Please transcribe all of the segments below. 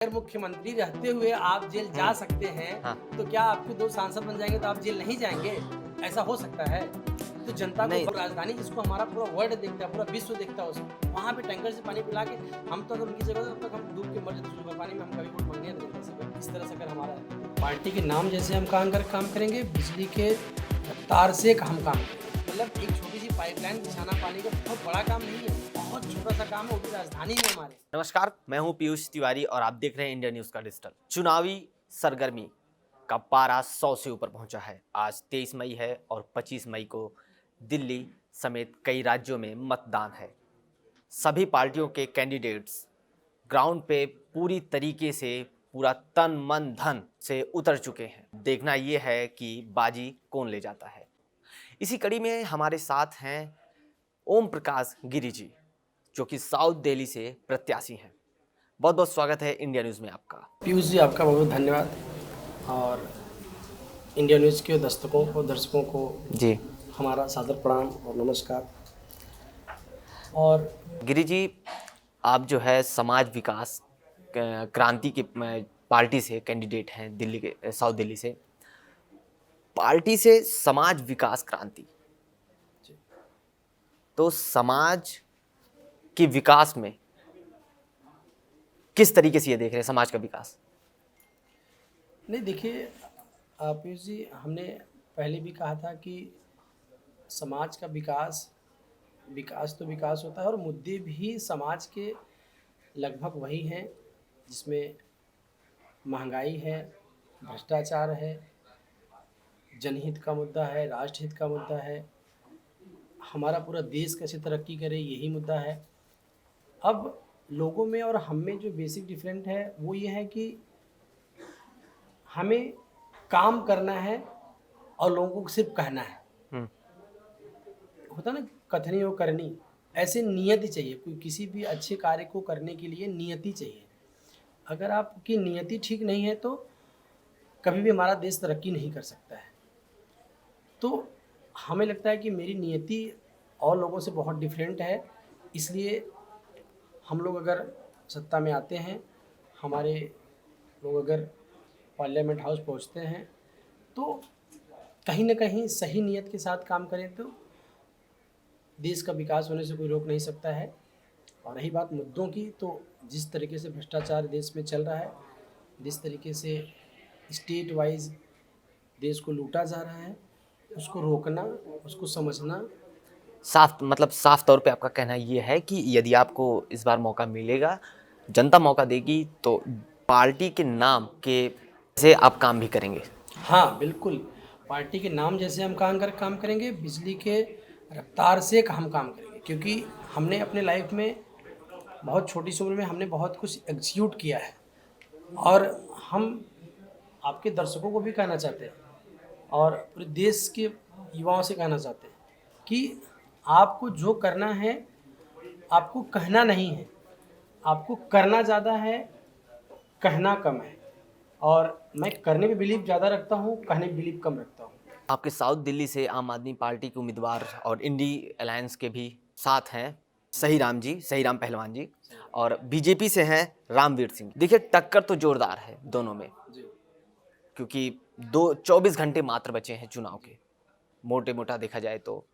अगर मुख्यमंत्री रहते हुए आप जेल जा सकते हैं, हाँ। तो क्या आपके 2 सांसद बन जाएँगे तो आप जेल नहीं जाएँगे? ऐसा हो सकता है? तो जनता नहीं, को राजधानी जिसको हमारा पूरा वर्ल्ड देखता है, पूरा विश्व देखता है उसको, वहाँ पे टैंकर से पानी पिला के हम तो अगर उनकी जगह होते तब तक हम डूब के मर जाते सुबह पानी में, हम कभी वोट माँगने नहीं देते सर। इस तरह से अगर हमारा है। पार्टी के नाम जैसे हम काम करेंगे, बिजली के तार से हम काम करेंगे। मतलब एक छोटी सी पाइपलाइन बिछाना पानी का बहुत बड़ा काम नहीं है, बहुत छोटा सा काम है, वो भी राजधानी में हमारे। नमस्कार, मैं हूं पीयूष तिवारी और आप देख रहे हैं इंडिया न्यूज़ का डिजिटल। चुनावी सरगर्मी का पारा 100 से ऊपर पहुंचा है। आज 23 मई है और 25 मई को दिल्ली समेत कई राज्यों में मतदान है। सभी पार्टियों के कैंडिडेट्स ग्राउंड पे पूरी तरीके से पूरा तन मन धन से उतर चुके हैं। देखना यह है कि बाजी कौन ले जाता है। इसी कड़ी में हमारे साथ हैं ओम प्रकाश गिरी जी, जो कि साउथ दिल्ली से प्रत्याशी हैं। बहुत बहुत स्वागत है इंडिया न्यूज़ में आपका। पीयूष जी आपका बहुत बहुत धन्यवाद और इंडिया न्यूज़ के दर्शकों को जी हमारा सादर प्रणाम और नमस्कार। और गिरी जी, आप जो है समाज विकास क्रांति की पार्टी से कैंडिडेट हैं, दिल्ली के साउथ दिल्ली से। पार्टी से समाज विकास क्रांति, तो समाज के विकास में किस तरीके से ये देख रहे हैं समाज का विकास? नहीं देखिए पीयूष जी, हमने पहले भी कहा था कि समाज का विकास विकास तो विकास होता है और मुद्दे भी समाज के लगभग वही हैं, जिसमें महंगाई है, भ्रष्टाचार है, जनहित का मुद्दा है, राष्ट्रहित का मुद्दा है, हमारा पूरा देश कैसे तरक्की करे यही मुद्दा है। अब लोगों में और हम में जो बेसिक डिफरेंट है वो ये है कि हमें काम करना है और लोगों को सिर्फ कहना है। हम्म। होता ना कथनी और करनी, ऐसे नियति चाहिए। कोई किसी भी अच्छे कार्य को करने के लिए नियति चाहिए। अगर आपकी नियति ठीक नहीं है तो कभी भी हमारा देश तरक्की नहीं कर सकता है। तो हमें लगता है कि मेरी नियति और लोगों से बहुत डिफरेंट है, इसलिए हम लोग अगर सत्ता में आते हैं, हमारे लोग अगर पार्लियामेंट हाउस पहुंचते हैं, तो कहीं ना कहीं सही नियत के साथ काम करें तो देश का विकास होने से कोई रोक नहीं सकता है। और रही बात मुद्दों की, तो जिस तरीके से भ्रष्टाचार देश में चल रहा है, जिस तरीके से स्टेट वाइज देश को लूटा जा रहा है, उसको रोकना, उसको समझना। साफ तौर पे आपका कहना ये है कि यदि आपको इस बार मौका मिलेगा, जनता मौका देगी, तो पार्टी के नाम के से आप काम भी करेंगे। हाँ बिल्कुल, पार्टी के नाम जैसे हम काम करेंगे, बिजली के रफ्तार से हम काम करेंगे, क्योंकि हमने अपने लाइफ में बहुत छोटी सी उम्र में हमने बहुत कुछ एग्जीक्यूट किया है। और हम आपके दर्शकों को भी कहना चाहते हैं और पूरे देश के युवाओं से कहना चाहते हैं कि आपको जो करना है, आपको कहना नहीं है, आपको करना ज़्यादा है, कहना कम है। और मैं करने में बिलीव ज़्यादा रखता हूँ, कहने में बिलीव कम रखता हूँ। आपके साउथ दिल्ली से आम आदमी पार्टी के उम्मीदवार और इंडी अलायंस के भी साथ हैं सही राम पहलवान जी, और बीजेपी से हैं रामवीर सिंह। देखिए, टक्कर तो जोरदार है दोनों में, जी क्योंकि 24 घंटे मात्र बचे हैं चुनाव के, मोटा देखा जाए तो।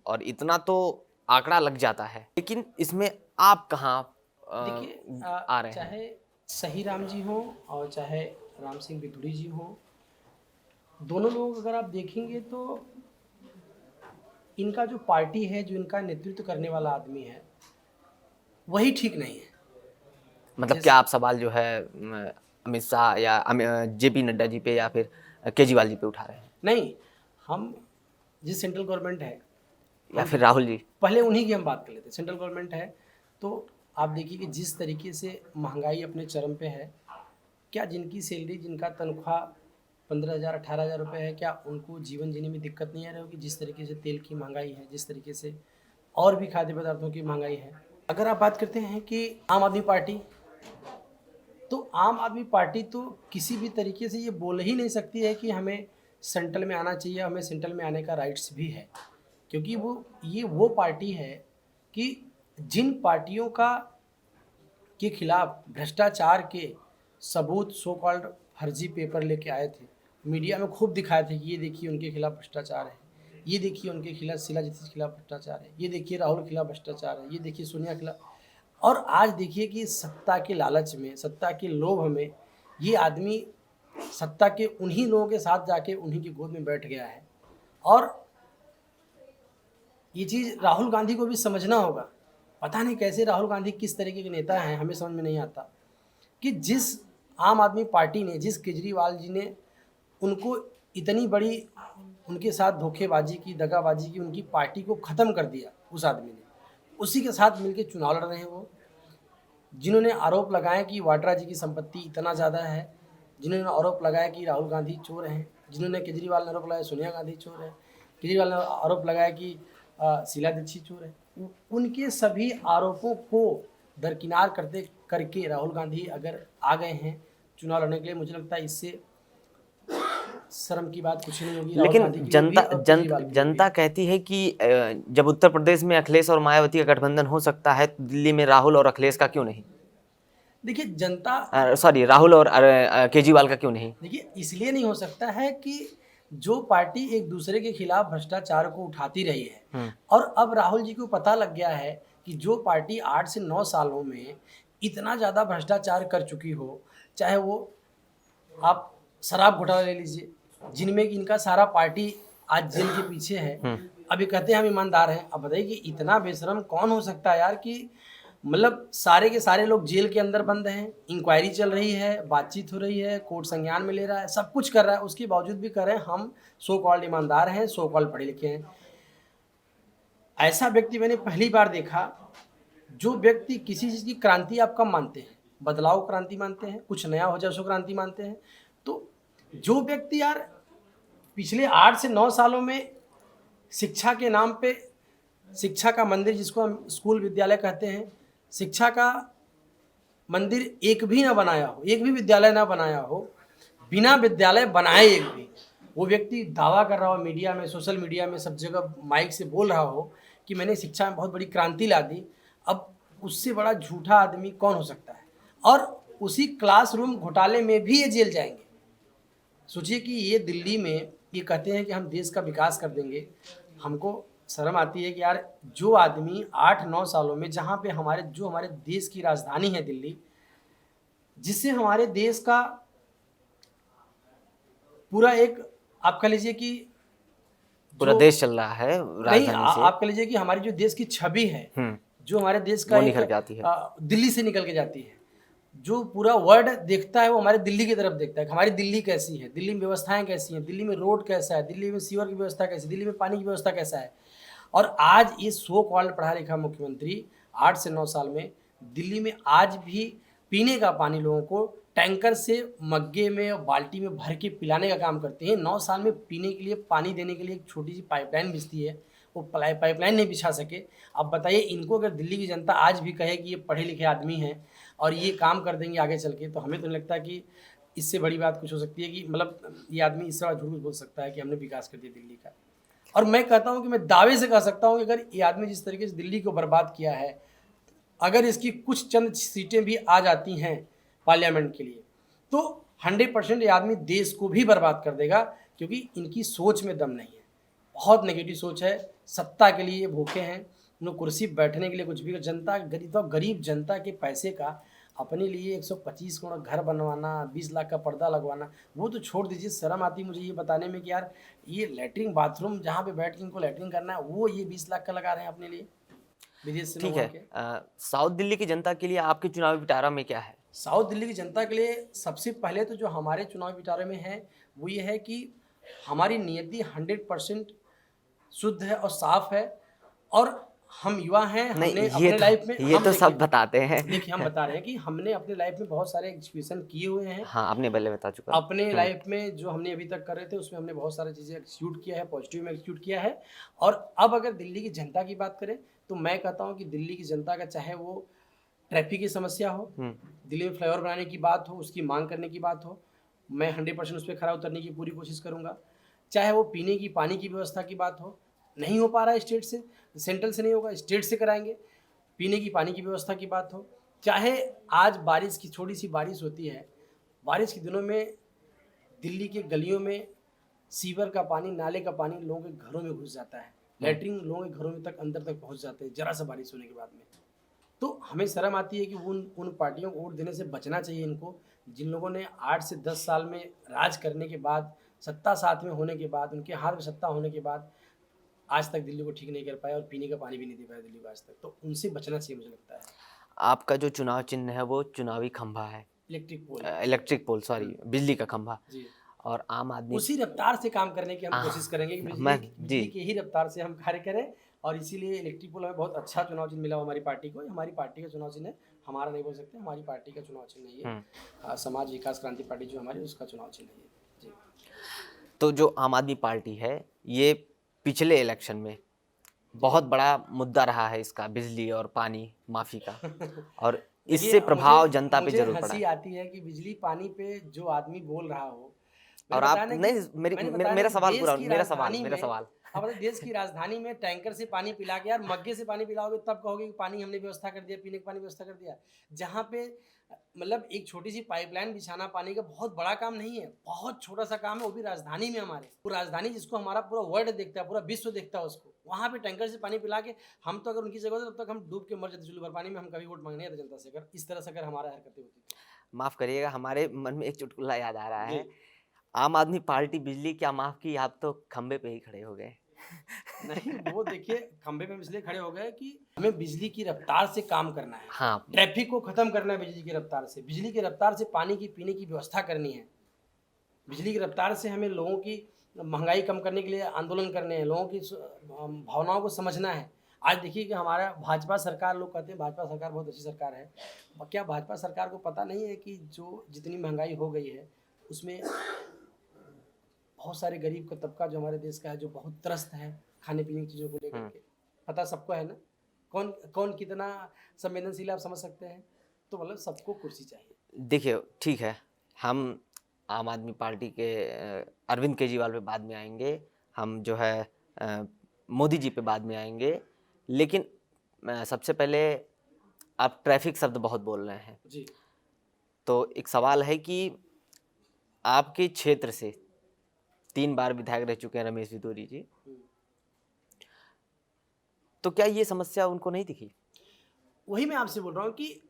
और इतना तो आंकड़ा लग जाता है, लेकिन इसमें आप कहाँ देखिए आ रहे हैं? चाहे सही राम जी हों और चाहे राम सिंह बिधूड़ी जी हों, दोनों लोग अगर आप देखेंगे तो इनका जो पार्टी है, जो इनका नेतृत्व करने वाला आदमी है, वही ठीक नहीं है। मतलब क्या आप सवाल जो है अमित शाह या जेपी नड्डा जी पे या फिर केजरीवाल जी पे उठा रहे हैं, नहीं, हम जिस सेंट्रल गवर्नमेंट है, या फिर राहुल जी? पहले उन्हीं की हम बात कर लेते हैं। सेंट्रल गवर्नमेंट है तो आप देखिए कि जिस तरीके से महंगाई अपने चरम पे है, क्या जिनकी सैलरी, जिनका तनख्वाह 15,000 18,000 रुपये है, क्या उनको जीवन जीने में दिक्कत नहीं आ रही होगी? जिस तरीके से तेल की महंगाई है, जिस तरीके से और भी खाद्य पदार्थों की महंगाई है। अगर आप बात करते हैं कि आम आदमी पार्टी, तो आम आदमी पार्टी तो किसी भी तरीके से ये बोल ही नहीं सकती है कि हमें सेंट्रल में आना चाहिए, हमें सेंट्रल में आने का राइट्स भी है, क्योंकि वो पार्टी है कि जिन पार्टियों का के खिलाफ भ्रष्टाचार के सबूत सो कॉल्ड फर्जी पेपर लेके आए थे, मीडिया में खूब दिखाए थे कि ये देखिए उनके खिलाफ भ्रष्टाचार है, ये देखिए उनके खिलाफ शीलाजीत के खिलाफ भ्रष्टाचार है, ये देखिए राहुल के खिलाफ भ्रष्टाचार है, ये देखिए सोनिया के खिलाफ। और आज देखिए कि सत्ता के लालच में, सत्ता के लोभ में ये आदमी सत्ता के उन्हीं लोगों के साथ जाके उन्हीं की गोद में बैठ गया है। और ये चीज़ राहुल गांधी को भी समझना होगा। पता नहीं कैसे राहुल गांधी किस तरीके के नेता हैं, हमें समझ में नहीं आता कि जिस आम आदमी पार्टी ने, जिस केजरीवाल जी ने उनको इतनी बड़ी उनके साथ धोखेबाजी की, दगाबाजी की, उनकी पार्टी को ख़त्म कर दिया उस आदमी ने, उसी के साथ मिलकर चुनाव लड़ रहे हैं वो। जिन्होंने आरोप लगाए कि वाड्रा जी की संपत्ति इतना ज़्यादा है, जिन्होंने आरोप लगाया कि राहुल गांधी चोर हैं, जिन्होंने केजरीवाल ने आरोप लगाया सोनिया गांधी चोर है, केजरीवाल ने आरोप लगाया कि शीला दीक्षित चोर है, उनके सभी आरोपों को दरकिनार करके राहुल गांधी अगर आ गए हैं चुनाव लड़ने के लिए, मुझे लगता है इससे शर्म की बात कुछ नहीं होगी। लेकिन जनता कहती है कि जब उत्तर प्रदेश में अखिलेश और मायावती का गठबंधन हो सकता है तो दिल्ली में राहुल और अखिलेश का क्यों नहीं? देखिए जनता राहुल और केजरीवाल का क्यों नहीं? देखिए इसलिए नहीं हो सकता है कि जो पार्टी एक दूसरे के खिलाफ भ्रष्टाचार को उठाती रही है, और अब राहुल जी को पता लग गया है कि जो पार्टी 8 से 9 सालों में इतना ज़्यादा भ्रष्टाचार कर चुकी हो, चाहे वो आप शराब घोटाला ले लीजिए, जिनमें कि इनका सारा पार्टी आज जेल के पीछे है, अभी कहते हैं हम ईमानदार हैं। अब बताइए कि इतना बेशरम कौन हो सकता है यार, कि मतलब सारे के सारे लोग जेल के अंदर बंद हैं, इंक्वायरी चल रही है, बातचीत हो रही है, कोर्ट संज्ञान में ले रहा है, सब कुछ कर रहा है, उसके बावजूद भी कह रहे हैं हम सो कॉल्ड ईमानदार हैं, सो कॉल्ड पढ़े लिखे हैं। ऐसा व्यक्ति मैंने पहली बार देखा, जो व्यक्ति किसी चीज़ की क्रांति आप कब मानते हैं? बदलाव क्रांति मानते हैं, कुछ नया हो जाए उसको क्रांति मानते हैं। तो जो व्यक्ति यार पिछले 8 से 9 सालों में शिक्षा के नाम पे, शिक्षा का मंदिर जिसको हम स्कूल विद्यालय कहते हैं, शिक्षा का मंदिर एक भी ना बनाया हो, एक भी विद्यालय ना बनाया हो, बिना विद्यालय बनाए एक भी, वो व्यक्ति दावा कर रहा हो मीडिया में, सोशल मीडिया में, सब जगह माइक से बोल रहा हो कि मैंने शिक्षा में बहुत बड़ी क्रांति ला दी, अब उससे बड़ा झूठा आदमी कौन हो सकता है? और उसी क्लासरूम घोटाले में भी ये जेल जाएंगे। सोचिए कि ये दिल्ली में ये कहते हैं कि हम देश का विकास कर देंगे। हमको शर्म आती है कि यार जो आदमी 8-9 सालों में, जहाँ पे हमारे देश की राजधानी है दिल्ली, जिससे हमारे देश का पूरा एक, आप कह लीजिए कि पूरा देश चल रहा है राजधानी से, आप कह लीजिए कि हमारी जो देश की छवि है, जो हमारे देश का निकल के आती है, दिल्ली से निकल के जाती है, जो पूरा वर्ल्ड देखता है वो हमारे दिल्ली की तरफ देखता है कि हमारी दिल्ली कैसी है, दिल्ली में व्यवस्थाएं कैसी हैं, दिल्ली में रोड कैसा है, दिल्ली में सीवर की व्यवस्था कैसी है, दिल्ली में पानी की व्यवस्था कैसा है। और आज ये सो कॉल्ड पढ़ा लिखा मुख्यमंत्री 8 से 9 साल में दिल्ली में आज भी पीने का पानी लोगों को टैंकर से मग्गे में बाल्टी में भर के पिलाने का काम करते हैं। 9 साल में पीने के लिए, पानी देने के लिए एक छोटी सी पाइपलाइन बिछती है, वो पाइपलाइन नहीं बिछा सके। अब बताइए इनको अगर दिल्ली की जनता आज भी कहे कि ये पढ़े लिखे आदमी हैं और ये काम कर देंगे आगे चल के, तो हमें तो नहीं लगता कि इससे बड़ी बात कुछ हो सकती है कि मतलब ये आदमी इस तरह झूठ बोल सकता है कि हमने विकास कर दिया दिल्ली का। और मैं कहता हूँ कि मैं दावे से कह सकता हूँ कि अगर ये आदमी जिस तरीके से दिल्ली को बर्बाद किया है, अगर इसकी कुछ चंद सीटें भी आ जाती हैं पार्लियामेंट के लिए, तो 100% ये आदमी देश को भी बर्बाद कर देगा, क्योंकि इनकी सोच में दम नहीं है, बहुत नेगेटिव सोच है। सत्ता के लिए ये भूखे हैं, उन्हें कुर्सी बैठने के लिए कुछ भी। जनता गरीब जनता के पैसे का अपने लिए 125 करोड़ घर बनवाना, 20 लाख का पर्दा लगवाना, वो तो छोड़ दीजिए। शर्म आती मुझे ये बताने में कि यार ये लैट्रिन बाथरूम जहाँ पे बैठ के इनको लैट्रिन करना है, वो ये 20 लाख का लगा रहे हैं अपने लिए विदेश से। ठीक है, साउथ दिल्ली की जनता के लिए आपके चुनावी पिटारा में क्या है? साउथ दिल्ली की जनता के लिए सबसे पहले तो जो हमारे चुनावी पिटारे में है वो ये है कि हमारी नियति 100% शुद्ध है और साफ है, और हम युवा हैं। हमने अपने लाइफ में, ये तो सब बताते हैं। देखिए हम बता रहे हैं कि हमने अपने लाइफ में बहुत सारे एग्जीक्यूशन किए हुए हैं। हाँ, आपने पहले बता चुका। अपने लाइफ में जो हमने अभी तक कर रहे थे उसमें हमने बहुत सारी चीज़ें एग्जीक्यूट किया है, पॉजिटिव में एग्जीक्यूट किया है। और अब अगर दिल्ली की जनता की बात करें तो मैं कहता हूँ कि दिल्ली की जनता का, चाहे वो ट्रैफिक की समस्या हो, दिल्ली में फ्लाईओवर बनाने की बात हो, उसकी मांग करने की बात हो, मैं 100% उस पर खरा उतरने की पूरी कोशिश करूँगा। चाहे वो पीने की पानी की व्यवस्था की बात हो, नहीं हो पा रहा है स्टेट से, सेंट्रल से नहीं होगा, स्टेट से कराएंगे। पीने की पानी की व्यवस्था की बात हो, चाहे आज बारिश की छोटी सी बारिश होती है, बारिश के दिनों में दिल्ली के गलियों में सीवर का पानी, नाले का पानी लोगों के घरों में घुस जाता है, लैट्रिन लोगों के घरों में तक अंदर तक पहुंच जाते हैं जरा सा बारिश होने के बाद में। तो हमें शर्म आती है कि उन पार्टियों को वोट देने से बचना चाहिए इनको, जिन लोगों ने 8 से 10 साल में राज करने के बाद, सत्ता साथ में होने के बाद, उनके हाथ में सत्ता होने के बाद आज तक दिल्ली को ठीक नहीं कर पाए और पीने का पानी भी नहीं दे पाए दिल्ली को आज तक। तो उनसे बचना चाहिए मुझे लगता है। आपका जो चुनाव चिन्ह है वो चुनावी खंभा है, इलेक्ट्रिक पोल, सॉरी, बिजली का खंभा। जी। और आम आदमी उसी रफ्तार से काम करने की हम कोशिश करेंगे कि बिजली की ही रफ्तार से हम कार्य करें, और इसीलिए इलेक्ट्रिक पोल हमें बहुत अच्छा चुनाव चिन्ह मिला हमारी पार्टी को। हमारी पार्टी का चुनाव चिन्ह है, हमारा नहीं बोल सकते, हमारी पार्टी का चुनाव चिन्ह है ये। समाज विकास क्रांति पार्टी जो हमारी, उसका चुनाव चिन्ह है ये। जी। तो जो आम आदमी पार्टी है, ये पिछले इलेक्शन में बहुत बड़ा मुद्दा रहा है इसका, बिजली और पानी माफी का, और इससे प्रभाव जनता पे जरूर पड़ा हंसी है। आती है कि बिजली पानी पे जो आदमी बोल रहा हो, और आप नहीं, मेरा सवाल पूरा, मेरा सवाल अब देश की राजधानी में टैंकर से पानी पिला के, यार मग्गे से पानी पिलाओगे तब कहोगे कि पानी हमने व्यवस्था कर दिया, पीने का पानी व्यवस्था कर दिया। जहाँ पे मतलब एक छोटी सी पाइपलाइन बिछाना पानी का बहुत बड़ा काम नहीं है, बहुत छोटा सा काम है, वो भी राजधानी में हमारे। वो राजधानी जिसको हमारा पूरा वर्ल्ड देखता है, पूरा विश्व देखता है उसको, वहाँ पे टैंकर से पानी पिला के हम तो अगर उनकी जगह होते तब तक हम डूब के मर जाते चुल्लू भर पानी में। हम कभी वोट मांगने आते जनता से, अगर इस तरह से अगर हमारा हरकतें होती तो। माफ करिएगा, हमारे मन में एक चुटकुला याद आ रहा है, आम आदमी पार्टी बिजली क्या माफ की, आप तो खंबे पे ही खड़े हो गए। नहीं, वो देखिए खंबे पे इसलिए खड़े हो गए कि हमें बिजली की रफ्तार से काम करना है। हाँ, ट्रैफिक को खत्म करना है बिजली की रफ्तार से, बिजली की रफ्तार से पानी की पीने की व्यवस्था करनी है, बिजली की रफ्तार से हमें लोगों की महंगाई कम करने के लिए आंदोलन करने हैं, लोगों की भावनाओं को समझना है। आज देखिए कि हमारा भाजपा सरकार, लोग कहते हैं भाजपा सरकार बहुत अच्छी सरकार है, क्या भाजपा सरकार को पता नहीं है कि जो जितनी महंगाई हो गई है उसमें बहुत सारे गरीब का तबका जो हमारे देश का है, जो बहुत त्रस्त है खाने पीने की चीज़ों को लेकर के, पता सबको है ना, कौन कौन कितना संवेदनशील आप समझ सकते हैं। तो मतलब सबको कुर्सी चाहिए। देखिए ठीक है, हम आम आदमी पार्टी के अरविंद केजरीवाल पे बाद में आएंगे, हम जो है मोदी जी पे बाद में आएंगे, लेकिन सबसे पहले आप ट्रैफिक शब्द बहुत बोल रहे हैं जी। तो एक सवाल है कि आपके क्षेत्र से 3 बार विधायक रह चुके हैं रमेश बिदूरी जी, तो क्या ये समस्या उनको नहीं दिखी? वही मैं आपसे बोल रहा हूँ कि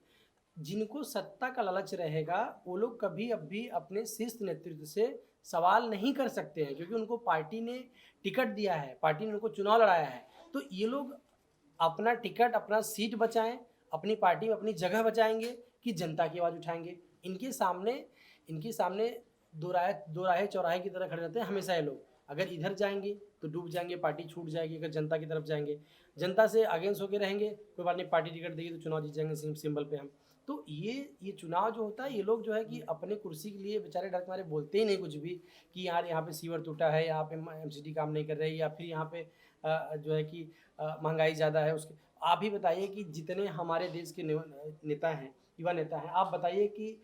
जिनको सत्ता का लालच रहेगा वो लोग कभी अभी अपने शीर्ष नेतृत्व से सवाल नहीं कर सकते हैं, क्योंकि उनको पार्टी ने टिकट दिया है, पार्टी ने उनको चुनाव लड़ाया है। तो ये लोग अपना टिकट, अपना सीट बचाएं, अपनी पार्टी में अपनी जगह बचाएंगे कि जनता की आवाज़ उठाएंगे। इनके सामने दो राहे चौराहे की तरह खड़े रहते हैं हमेशा ये लोग। अगर इधर जाएंगे तो डूब जाएंगे, पार्टी छूट जाएगी। अगर जनता की तरफ जाएंगे, जनता से अगेंस्ट होकर रहेंगे, कोई बात नहीं, पार्टी टिकट देगी तो चुनाव जीत जाएंगे सिंबल पे हम। तो ये चुनाव जो होता है, ये लोग जो है कि अपने कुर्सी के लिए बेचारे डर के मारे बोलते ही नहीं कुछ भी, कि यार यहाँ पे सीवर टूटा है, यहाँ पे एमसीडी काम नहीं कर रही, या फिर यहाँ पे जो है कि महंगाई ज़्यादा है। उसके आप ही बताइए कि जितने हमारे देश के नेता हैं, युवा नेता हैं, आप बताइए कि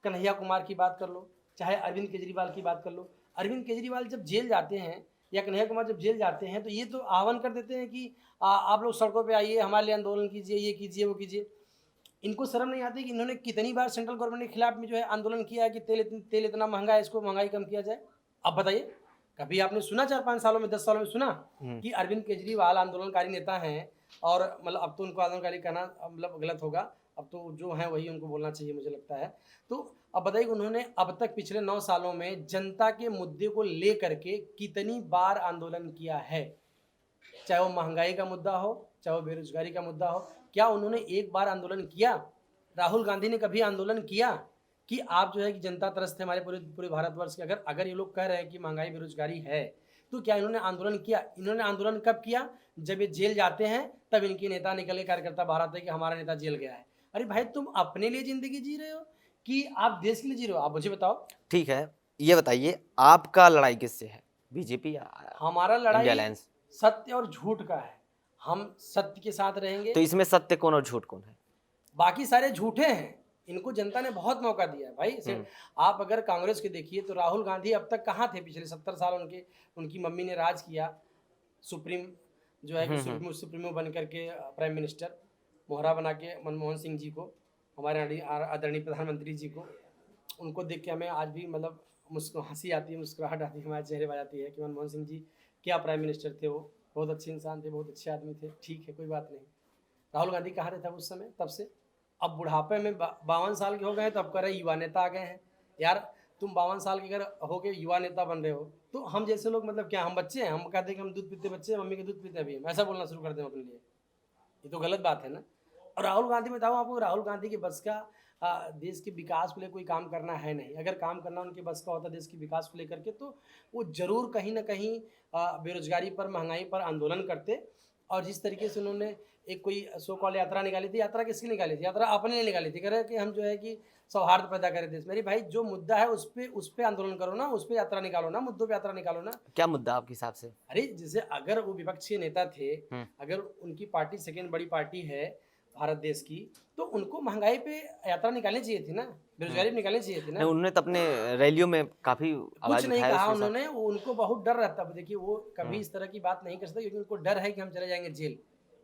कन्हैया कुमार की बात कर लो, चाहे अरविंद केजरीवाल की बात कर लो। अरविंद केजरीवाल जब जेल जाते हैं या कन्हैया कुमार जब जेल जाते हैं तो ये तो आह्वान कर देते हैं कि आप लोग सड़कों पे आइए, हमारे लिए आंदोलन कीजिए, ये कीजिए, वो कीजिए। इनको शर्म नहीं आती कि इन्होंने कितनी बार सेंट्रल गवर्नमेंट के खिलाफ में जो है आंदोलन किया है कि तेल इतना महंगा है, इसको महंगाई कम किया जाए। अब बताइए, कभी आपने सुना 4-5 सालों में, 10 सालों में सुना कि अरविंद केजरीवाल आंदोलनकारी नेता हैं? और मतलब अब तो उनको आंदोलनकारी कहना मतलब गलत होगा, अब तो जो है वही उनको बोलना चाहिए मुझे लगता है। तो अब बताइए उन्होंने अब तक पिछले 9 सालों में जनता के मुद्दे को ले करके कितनी बार आंदोलन किया है, चाहे वो महंगाई का मुद्दा हो, चाहे वो बेरोजगारी का मुद्दा हो। क्या उन्होंने एक बार आंदोलन किया? राहुल गांधी ने कभी आंदोलन किया कि आप जो है कि जनता त्रस्त है हमारे पूरे भारतवर्ष के? अगर ये लोग कह रहे हैं कि महंगाई बेरोजगारी है, तो क्या इन्होंने आंदोलन किया? इन्होंने आंदोलन कब किया? जब ये जेल जाते हैं तब इनके नेता निकले, कार्यकर्ता बाहर आते हैं कि हमारा नेता जेल गया है। अरे भाई, तुम अपने लिए जिंदगी जी रहे हो कि आप देश के लिए जी रहे हो? आप मुझे बताओ। ठीक है, ये बताइए आपका लड़ाई किससे है, बीजेपी या हमारा लड़ाई इंडिया अलायंस? सत्य और झूठ का है। हम सत्य के साथ रहेंगे। तो इसमें सत्य कौन और झूठ कौन है? बाकी सारे झूठे हैं। इनको जनता ने बहुत मौका दिया है भाई। आप अगर कांग्रेस के देखिए तो राहुल गांधी अब तक कहाँ थे? पिछले 70 साल उनकी मम्मी ने राज किया, सुप्रीम जो है कि सुप्रीमो बन करके प्राइम मिनिस्टर, मोहरा बना के मनमोहन सिंह जी को। हमारे आदरणीय प्रधानमंत्री जी को। उनको देख के हमें आज भी मतलब हंसी आती है, मुस्कुराहट आती है हमारे चेहरे पर आती है कि मनमोहन सिंह जी क्या प्राइम मिनिस्टर थे, वो बहुत अच्छे इंसान थे, बहुत अच्छे आदमी थे। ठीक है, कोई बात नहीं। राहुल गांधी कहाँ थे तब उस समय, तब से अब बुढ़ापे में 52 साल के हो गए हैं तो अब कह रहे युवा नेता आ गए हैं। यार तुम 52 साल के अगर हो के युवा नेता बन रहे हो तो हम जैसे लोग मतलब क्या हम बच्चे हैं? हम कहते हैं कि हम दूध पीते बच्चे हैं, मम्मी के दूध पीते अभी हम ऐसा बोलना शुरू कर दें अपने लिए, ये तो गलत बात है ना। और राहुल गांधी बताऊँ आपको, राहुल गांधी के बस का देश के विकास को लेकर कोई काम करना है नहीं। अगर काम करना उनके बस का होता देश के विकास को लेकर के तो वो जरूर कहीं ना कहीं बेरोजगारी पर, महंगाई पर आंदोलन करते। और जिस तरीके से उन्होंने एक कोई सो कॉल यात्रा निकाली थी, यात्रा किसकी निकाली थी? यात्रा अपने लिए निकाली थी, कह रहे कि हम जो है कि सौहार्द पैदा करें देश। मेरी भाई जो मुद्दा है उस पे आंदोलन करो ना, उस पे यात्रा निकालो ना, मुद्दों पे यात्रा निकालो ना। क्या मुद्दा आपके हिसाब से? अरे जैसे अगर वो विपक्षी नेता थे, हम्म। अगर उनकी पार्टी सेकेंड बड़ी पार्टी है भारत देश की, तो उनको महंगाई पे यात्रा निकालनी चाहिए थी ना, बेरोजगारी पे निकालनी चाहिए थी ना। नहीं, उन्होंने तो अपने रैलियों में काफी कुछ आवाज नहीं उठाया कहा उसके साथ। उन्होंने, उनको बहुत डर रहता है। देखिए वो कभी इस तरह की बात नहीं कर सकते क्योंकि उनको डर है कि हम चले जाएंगे जेल,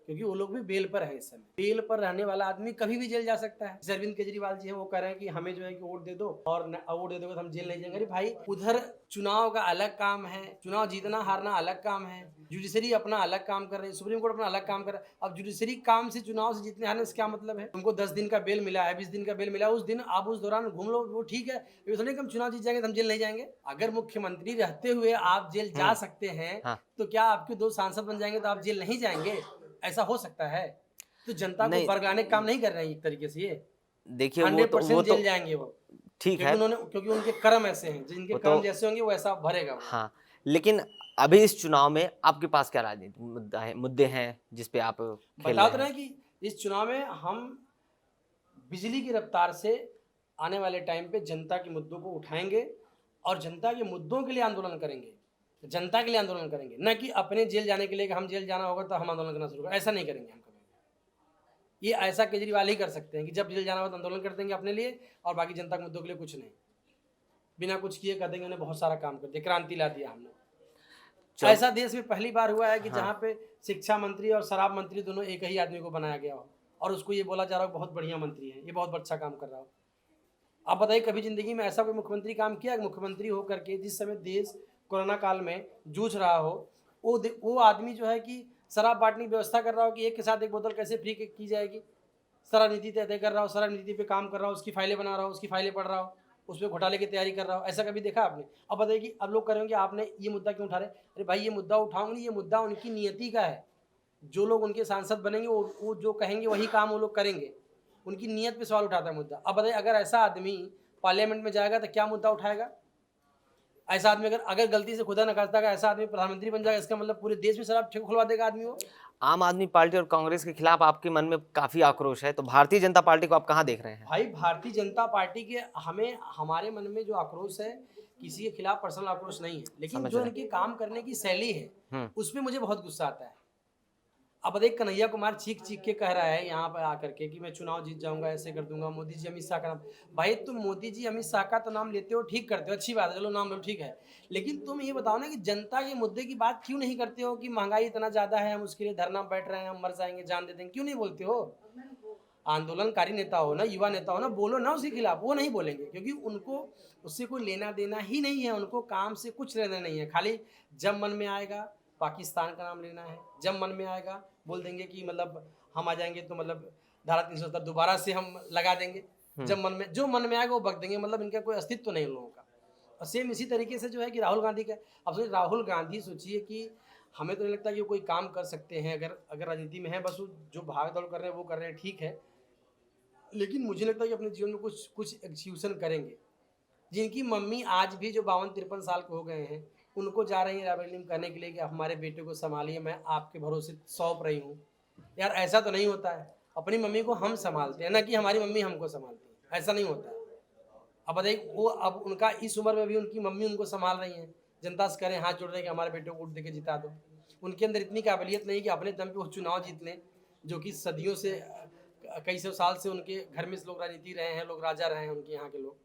क्योंकि वो लोग भी बेल पर है इस समय। बेल पर रहने वाला आदमी कभी भी जेल जा सकता है। अरविंद केजरीवाल जी हैं, वो कह रहे हैं कि हमें जो है कि वोट दे दो और वोट दे दोगे तो हम जेल नहीं जाएंगे। अरे भाई उधर चुनाव का अलग काम है, चुनाव जीतना हारना अलग काम है, जुडिशरी अपना अलग काम कर रही है, सुप्रीम कोर्ट अपना अलग काम कर रहा है। अब जुडिशरी काम से चुनाव से जीतने हारने से क्या मतलब है? तुमको 10 दिन का बेल मिला है, 20 दिन का बेल मिला है, उस दिन आप उस दौरान घूम लो, वो ठीक है। ये तो नहीं कि हम चुनाव जीत जाएंगे तो हम जेल नहीं जाएंगे। अगर मुख्यमंत्री रहते हुए आप जेल जा सकते हैं हाँ। तो क्या आपके 2 सांसद बन जाएंगे तो आप जेल नहीं जाएंगे? ऐसा हो सकता है? तो जनता को नहीं, बरगलाने का काम नहीं कर रहे हैं एक तरीके से ये। देखिए वो 100% तो जेल जाएंगे वो, ठीक है। क्योंकि उनके कर्म ऐसे हैं, जिनके वो कर्म तो जैसे होंगे वो ऐसा भरेगा वो। हाँ, लेकिन अभी इस चुनाव में आपके पास क्या राजनीतिक मुद्दे हैं जिस पे आप खेल बता तो रहे रहे हैं? हैं कि इस चुनाव में हम बिजली की रफ्तार से आने वाले टाइम पे जनता के मुद्दों को उठाएंगे और जनता के मुद्दों के लिए आंदोलन करेंगे। जनता के लिए आंदोलन करेंगे, न कि अपने जेल जाने के लिए कि हम जेल जाना होगा तो हम आंदोलन करना शुरू करें। ऐसा नहीं करेंगे हम कभी। ये ऐसा केजरीवाल ही कर सकते हैं कि जब जेल जाना हो तो आंदोलन कर देंगे अपने लिए और बाकी जनता के मुद्दों के लिए कुछ नहीं, बिना कुछ किए कर देंगे। उन्हें बहुत सारा काम कर दिया, क्रांति ला दिया हमने। ऐसा देश में पहली बार हुआ है कि हाँ। जहाँ पे शिक्षा मंत्री और शराब मंत्री दोनों एक ही आदमी को बनाया गया हो और उसको ये बोला जा रहा हो बहुत बढ़िया मंत्री है, ये बहुत अच्छा काम कर रहा हो। आप बताइए कभी जिंदगी में ऐसा कोई मुख्यमंत्री काम किया? मुख्यमंत्री होकर के जिस समय देश कोरोना काल में जूझ रहा हो, वो आदमी जो है कि शराब बांटने की व्यवस्था कर रहा हो कि एक के साथ एक बोतल कैसे फ्री की जाएगी, शराब नीति तय कर रहा हो, शराब नीति पे काम कर रहा हो, उसकी फाइलें बना रहा हो, उसकी फाइलें पढ़ रहा हो, उस पर घोटाले की तैयारी कर रहा हो। ऐसा कभी देखा आपने? अब बताइए कि अब लोग करेंगे आपने ये मुद्दा क्यों उठा रहे? अरे भाई ये मुद्दा उठाऊंगे नहीं, ये मुद्दा उनकी नियति का है। जो लोग उनके सांसद बनेंगे वो जो कहेंगे वही काम वो लोग करेंगे, उनकी नीयत पे सवाल उठाता है मुद्दा। अब बताइए अगर ऐसा आदमी पार्लियामेंट में जाएगा तो क्या मुद्दा उठाएगा? ऐसा आदमी अगर गलती से खुदा न खास्ता का ऐसा आदमी प्रधानमंत्री बन जाएगा, इसका मतलब पूरे देश में शराब ठेका खुलवा देगा आदमी वो। आम आदमी पार्टी और कांग्रेस के खिलाफ आपके मन में काफी आक्रोश है, तो भारतीय जनता पार्टी को आप कहाँ देख रहे हैं? भाई भारतीय जनता पार्टी के हमारे मन में जो आक्रोश है किसी के खिलाफ पर्सनल आक्रोश नहीं है, लेकिन समझ जो रहे इनके काम करने की शैली है उस पर मुझे बहुत गुस्सा आता है। अब बताइए कन्हैया कुमार चीख चीख के कह रहा है यहाँ पर आकर के कि मैं चुनाव जीत जाऊंगा, ऐसे कर दूंगा, मोदी जी अमित शाह का नाम। भाई तुम मोदी जी अमित शाह का तो नाम लेते हो, ठीक करते हो, अच्छी बात है, चलो नाम लो ठीक है, लेकिन तुम ये बताओ ना कि जनता के मुद्दे की बात क्यों नहीं करते हो कि महंगाई इतना ज्यादा है, हम उसके लिए धरना बैठ रहे हैं, हम मर जाएंगे, जान दे देंगे, क्यों नहीं बोलते हो? आंदोलनकारी नेता हो ना, युवा नेता हो ना, बोलो ना उसके खिलाफ। वो नहीं बोलेंगे क्योंकि उनको उससे कोई लेना देना ही नहीं है, उनको काम से कुछ लेना नहीं है। खाली जब मन में आएगा पाकिस्तान का नाम लेना है, जब मन में आएगा बोल देंगे कि मतलब हम आ जाएंगे तो मतलब धारा 370 दोबारा से हम लगा देंगे, जब मन में जो मन में आएगा वो बक देंगे। मतलब इनका कोई अस्तित्व तो नहीं उन लोगों का। और सेम इसी तरीके से जो है कि राहुल गांधी का, अब सोचिए राहुल गांधी, सोचिए कि हमें तो नहीं लगता कि वो कोई काम कर सकते हैं, अगर राजनीति में है, बस वो जो भाग दौड़ कर रहे हैं वो कर रहे हैं, ठीक है, लेकिन मुझे लगता है कि अपने जीवन में कुछ एग्जीक्यूशन करेंगे। जिनकी मम्मी आज भी जो 52-53 साल के हो गए हैं उनको जा रही है राबेलिम करने के लिए कि हमारे बेटे को संभालिए, मैं आपके भरोसे सौंप रही हूँ। यार ऐसा तो नहीं होता है, अपनी मम्मी को हम संभालते हैं ना कि हमारी मम्मी हमको संभालती है, ऐसा नहीं होता है। अब बताइए वो अब उनका इस उम्र में भी उनकी मम्मी उनको संभाल रही हैं, जनता से करें हाथ जोड़ रहे हैं कि हमारे बेटे को वोट दे के जिता दो। उनके अंदर इतनी काबिलियत नहीं कि अपने दम पे वो चुनाव जीत लें, जो कि सदियों से कई सौ साल से उनके घर में लोग राजनीति रहे हैं, लोग राजा रहे हैं उनके यहाँ के लोग।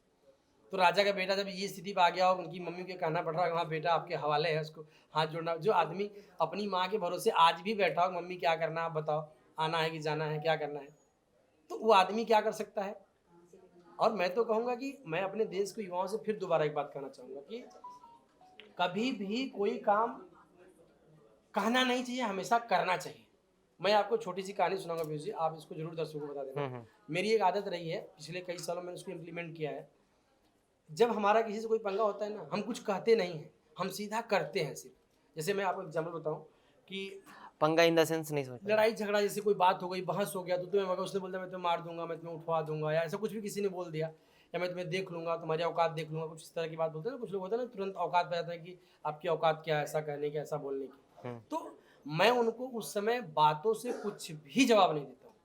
तो राजा का बेटा जब ये स्थिति पर आ गया हो, उनकी मम्मी के कहना पड़ रहा है वहाँ बेटा आपके हवाले है, उसको हाथ जोड़ना। जो आदमी अपनी माँ के भरोसे आज भी बैठा हो, मम्मी क्या करना है आप बताओ, आना है कि जाना है, क्या करना है, तो वो आदमी क्या कर सकता है। और मैं तो कहूँगा कि मैं अपने देश के युवाओं से फिर दोबारा एक बात कहना चाहूँगा कि कभी भी कोई काम कहना नहीं चाहिए, हमेशा करना चाहिए। मैं आपको छोटी सी कहानी सुनाऊंगा पीयूष जी, आप इसको जरूर दर्शकों को बता देना। मेरी एक आदत रही है, पिछले कई सालों में उसको इम्प्लीमेंट किया है। जब हमारा किसी से कोई पंगा होता है ना, हम कुछ कहते नहीं हैं, हम सीधा करते हैं सिर्फ। जैसे मैं आपको एग्जाम्पल बताऊं कि पंगा इन द सेंस नहीं सोच लड़ाई झगड़ा, जैसे कोई बात हो गई, बहस हो गया, तो तुम्हें मगर उसने बोलता मैं तुम्हें मार दूंगा, मैं तुम्हें उठवा दूंगा, या ऐसा कुछ भी किसी ने बोल दिया, या मैं तुम्हें देख लूंगा, तुम्हारी औकात देख लूंगा, कुछ इस तरह की बात बोलते हैं ना। कुछ लोग होते हैं ना, तुरंत औकात पे जाता है कि आपकी औकात क्या है ऐसा कहने की, ऐसा बोलने की। तो मैं उनको उस समय बातों से कुछ भी जवाब नहीं देता हूँ।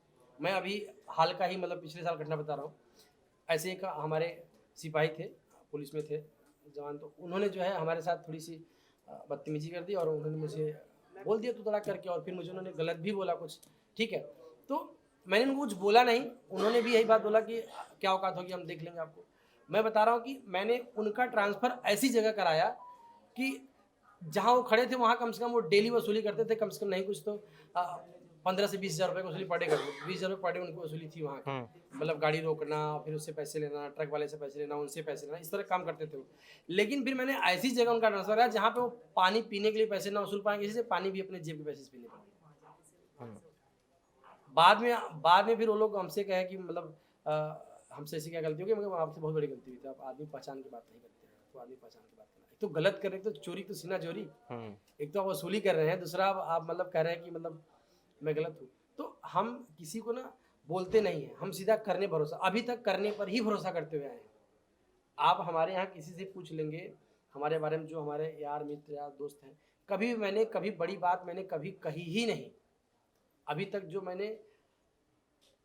मैं अभी हाल का ही मतलब पिछले साल घटना बता रहा हूँ। ऐसे एक हमारे सिपाही थे, पुलिस में थे जवान, तो उन्होंने जो है हमारे साथ थोड़ी सी बदतमीजी कर दी और उन्होंने मुझे बोल दिया तू तड़ाक करके, और फिर मुझे उन्होंने गलत भी बोला कुछ, ठीक है। तो मैंने उनको कुछ बोला नहीं, उन्होंने भी यही बात बोला कि क्या औकात होगी, हम देख लेंगे आपको। मैं बता रहा हूँ कि मैंने उनका ट्रांसफ़र ऐसी जगह कराया कि जहाँ वो खड़े थे वहाँ कम से कम वो डेली वसूली करते थे, कम से कम नहीं कुछ तो 15 से 20 हज़ार रुपये की वसूली पर डे करते थे। 20 हज़ार रुपये पर डे उनकी वसूली थी वहाँ की। मतलब गाड़ी रोकना, फिर उससे पैसे लेना, ट्रक वाले से पैसे लेना, उनसे पैसे लेना, इस तरह काम करते थे वो। लेकिन फिर मैंने ऐसी जगह उनका ट्रांसफर किया जहाँ पे वो पानी पीने के लिए पैसे ना वसूल पाएंगे, इसी से पानी भी अपने जेब के पैसे से पीने पड़ेंगे। बाद में फिर वो लोग हमसे कहे कि मतलब हमसे ऐसी क्या गलती होगी, मगर आपसे बहुत बड़ी गलती हुई थी, आप आदमी पहचान की बात नहीं करते हैं, तो आदमी पहचान की बात करना। एक तो गलत कर रहे, तो चोरी तो सीना चोरी, एक तो आप वसूली कर रहे हैं, दूसरा आप मतलब कह रहे हैं कि मतलब मैं गलत हूँ। तो हम किसी को ना बोलते नहीं हैं, हम सीधा करने भरोसा, अभी तक करने पर ही भरोसा करते हुए आए हैं। आप हमारे यहाँ किसी से पूछ लेंगे हमारे बारे में, जो हमारे यार मित्र या दोस्त हैं, कभी मैंने कभी बड़ी बात मैंने कभी कही ही नहीं। अभी तक जो मैंने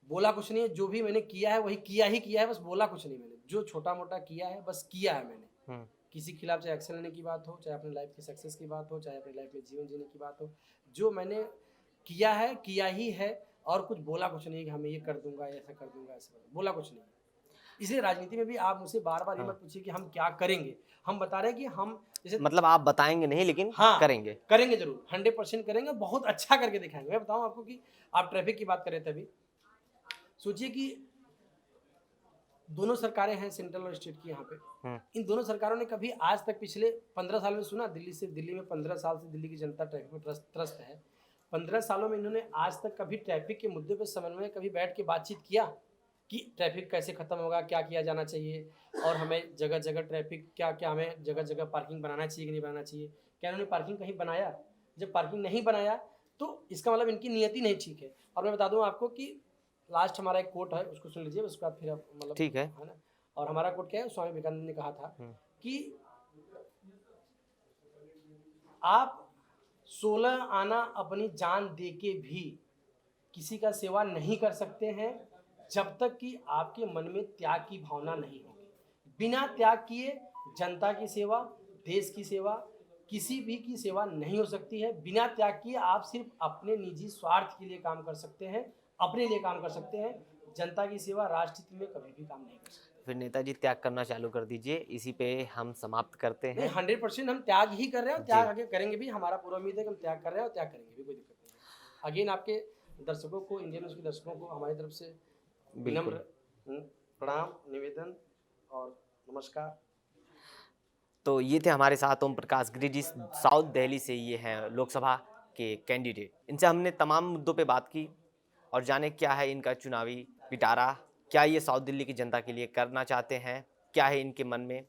बोला कुछ नहीं है, जो भी मैंने किया है वही किया ही किया है, बस बोला कुछ नहीं मैंने। जो छोटा मोटा किया है बस किया है मैंने। किसी के खिलाफ चाहे एक्शन लेने की बात हो, चाहे अपनी लाइफ की सक्सेस की बात हो, चाहे अपनी लाइफ में जीवन जीने की बात हो, जो मैंने किया है किया ही है, और कुछ बोला कुछ नहीं कि हमें ये कर दूंगा, ऐसा कर दूंगा, ऐसा बोला कुछ नहीं। इसलिए राजनीति में भी आप मुझसे बार बार ये मत पूछिए कि हम क्या करेंगे, हम बता रहे हैं कि हम जैसे मतलब आप बताएंगे नहीं लेकिन करेंगे जरूर, 100% करेंगे, बहुत अच्छा करके दिखाएंगे। मैं बताऊं आपको कि आप ट्रैफिक की बात कर रहे थे अभी, सोचिए कि दोनों सरकारें हैं सेंट्रल और स्टेट की यहाँ पे। इन दोनों सरकारों ने कभी आज तक पिछले 15 साल में सुना, दिल्ली में 15 साल से दिल्ली की जनता ट्रैफिक में त्रस्त है। 15 सालों में इन्होंने आज तक कभी ट्रैफिक के मुद्दे पर समन्वय कभी बैठ के बातचीत किया कि ट्रैफिक कैसे खत्म होगा, क्या किया जाना चाहिए, और हमें जगह जगह ट्रैफिक क्या क्या हमें जगह जगह पार्किंग बनाना चाहिए कि नहीं बनाना चाहिए। क्या इन्होंने पार्किंग कहीं बनाया? जब पार्किंग नहीं बनाया तो इसका मतलब इनकी नियति नहीं ठीक है। और मैं बता दूं आपको कि लास्ट हमारा एक कोट है, उसको सुन लीजिए, उसके बाद फिर आप मतलब ठीक है ना। और हमारा कोट क्या है, स्वामी विवेकानंद ने कहा था कि आप 16 आना अपनी जान देके भी किसी का सेवा नहीं कर सकते हैं जब तक कि आपके मन में त्याग की भावना नहीं होगी। बिना त्याग किए जनता की सेवा, देश की सेवा, किसी भी की सेवा नहीं हो सकती है। बिना त्याग किए आप सिर्फ अपने निजी स्वार्थ के लिए काम कर सकते हैं, अपने लिए काम कर सकते हैं। जनता की सेवा, राष्ट्र में कभी भी काम नहीं कर सकते। फिर नेताजी त्याग करना चालू कर दीजिए, इसी पे हम समाप्त करते हैं। 100% हम त्याग ही कर रहे हैं, और त्याग आगे करेंगे भी। हमारा पूरा उम्मीद है कि हम त्याग कर रहे हैं और त्याग करेंगे भी, कोई दिक्कत नहीं। अगेन आपके दर्शकों को, इंडियन न्यूज़ के दर्शकों को हमारी तरफ से विनम्र प्रणाम, निवेदन और नमस्कार। तो ये थे हमारे साथ ओम प्रकाश गिरी जी, साउथ दिल्ली से ये हैं लोकसभा के कैंडिडेट। इनसे हमने तमाम मुद्दों पे बात की और जाने क्या है इनका चुनावी पिटारा, क्या ये साउथ दिल्ली की जनता के लिए करना चाहते हैं, क्या है इनके मन में।